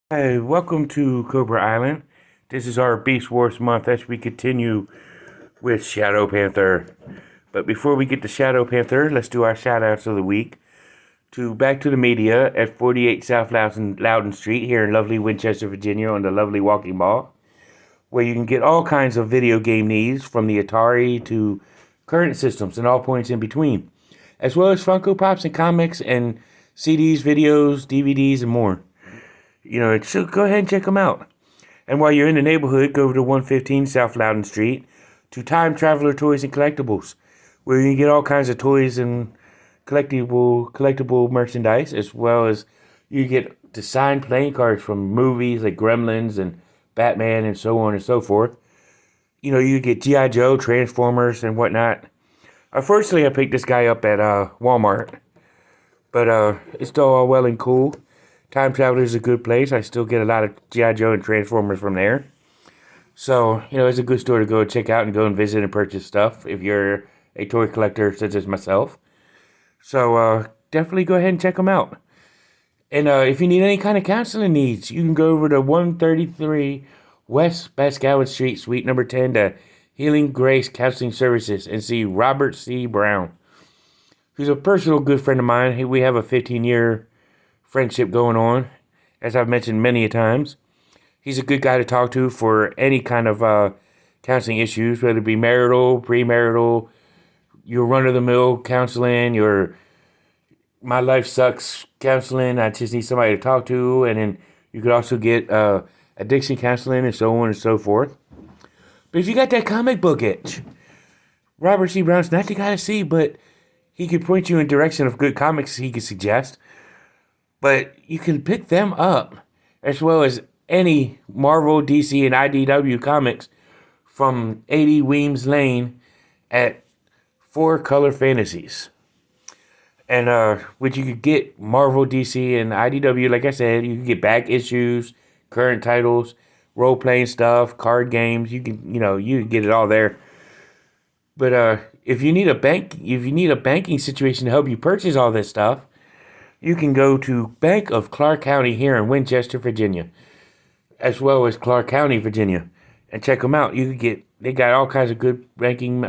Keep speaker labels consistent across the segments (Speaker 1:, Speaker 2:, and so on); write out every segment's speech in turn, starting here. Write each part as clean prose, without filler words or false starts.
Speaker 1: Hey, welcome to Cobra Island. This is our Beast Wars month as we continue with Shadow Panther. But before we get to Shadow Panther, let's do our shout outs of the week. To Back to the Media at 48 South Loudon Street here in lovely Winchester, Virginia on the lovely Walking Mall, where you can get all kinds of video game needs from the Atari to current systems and all points in between, as well as Funko Pops and comics and CDs, videos, DVDs, and more. So go ahead and check them out. And while you're in the neighborhood, go over to 115 South Loudon Street to Time Traveler Toys and Collectibles, where you can get all kinds of toys and collectible merchandise, as well as you get the signed playing cards from movies like Gremlins and Batman and so on and so forth. You get G.I. Joe, Transformers, and whatnot. Unfortunately, I picked this guy up at Walmart, but it's still all well and cool. Time Traveler is a good place. I still get a lot of G.I. Joe and Transformers from there. So, it's a good store to go check out and go and visit and purchase stuff if you're a toy collector such as myself. So, definitely go ahead and check them out. And if you need any kind of counseling needs, you can go over to 133 West Bascowan Street, Suite number 10 to Healing Grace Counseling Services and see Robert C. Brown, who's a personal good friend of mine. We have a 15-year friendship going on, as I've mentioned many a times. He's a good guy to talk to for any kind of counseling issues, whether it be marital, premarital, your run-of-the-mill counseling, your my life sucks counseling. I just need somebody to talk to, and then you could also get addiction counseling and so on and so forth. But if you got that comic book itch, Robert C. Brown's not the guy to see, but he could point you in direction of good comics he could suggest. But you can pick them up, as well as any Marvel, DC, and IDW comics from 80 Weems Lane at 4 Color Fantasies. And which you could get Marvel, DC, and IDW, like I said, you can get back issues, current titles, role-playing stuff, card games. You can get it all there. But if you need a banking situation to help you purchase all this stuff, you can go to Bank of Clark County here in Winchester, Virginia, as well as Clark County, Virginia, and check them out. They got all kinds of good banking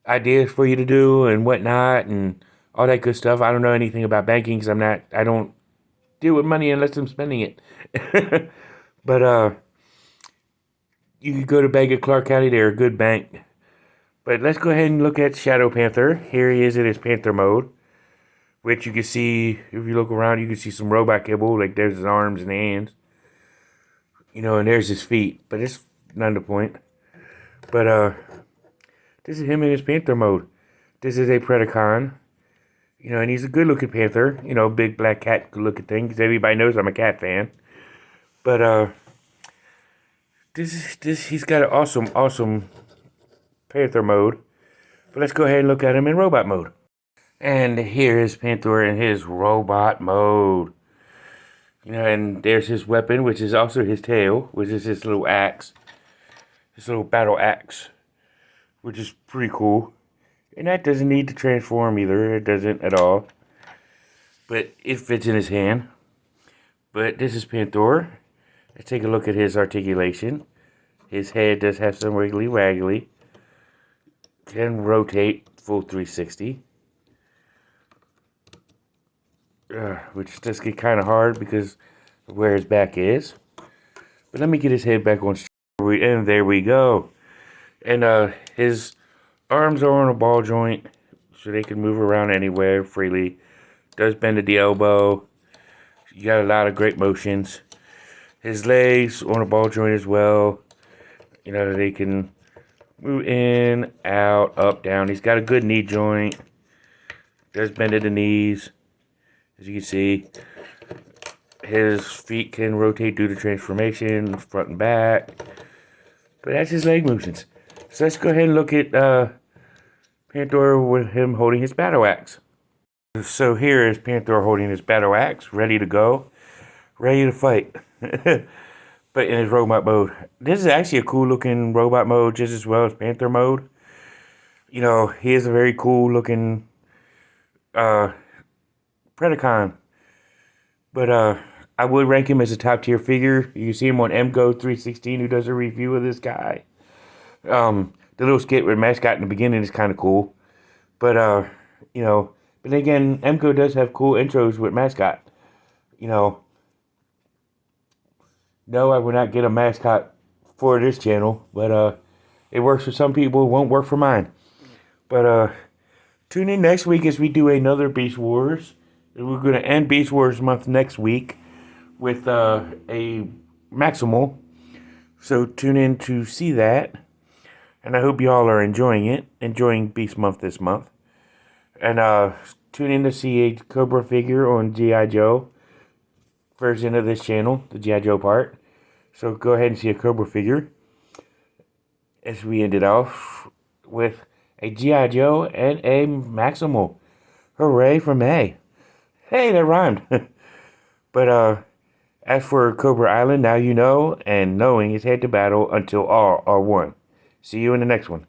Speaker 1: ideas for you to do and whatnot and all that good stuff. I don't know anything about banking because I don't deal with money unless I'm spending it. But you can go to Bank of Clark County. They're a good bank. But let's go ahead and look at Shadow Panther. Here he is in his Panther mode, which you can see, if you look around, you can see some robot kibble, like there's his arms and hands, and there's his feet, but it's not the point. But this is him in his Panther mode. This is a Predacon, and he's a good-looking Panther, big black cat good-looking thing, because everybody knows I'm a cat fan. But he's got an awesome Panther mode. But let's go ahead and look at him in robot mode. And here is Panther in his robot mode. And there's his weapon, which is also his tail, which is his little axe. His little battle axe, which is pretty cool. And that doesn't need to transform either. It doesn't at all. But it fits in his hand. But this is Panther. Let's take a look at his articulation. His head does have some wiggly waggly. Can rotate full 360. Which does get kind of hard because of where his back is. But let me get his head back on straight, and there we go. And his arms are on a ball joint, so they can move around anywhere freely. Does bend at the elbow. You got a lot of great motions. His legs on a ball joint as well. They can move in, out, up, down. He's got a good knee joint. Does bend at the knees. As you can see, his feet can rotate due to transformation, front and back. But that's his leg movements. So let's go ahead and look at Panther with him holding his battle axe. So here is Panther holding his battle axe, ready to go, ready to fight. But in his robot mode. This is actually a cool looking robot mode just as well as Panther mode. He is a very cool looking Predacon. But I would rank him as a top tier figure. You see him on MGO316, who does a review of this guy. The little skit with Mascot in the beginning is kind of cool. But, you know, but again, MGO does have cool intros with Mascot. You know, no, I would not get a Mascot for this channel, but, it works for some people, it won't work for mine. But, tune in next week as we do another Beast Wars. We're going to end Beast Wars month next week with, a Maximal. So tune in to see that. And I hope y'all are enjoying it. Enjoying Beast Month this month. And tune in to see a Cobra figure on G.I. Joe version of this channel, the G.I. Joe part. So go ahead and see a Cobra figure. As we ended off with a G.I. Joe and a Maximal. Hooray for May. Hey, that rhymed. But as for Cobra Island, now you know, and knowing is head to battle until all are one. See you in the next one.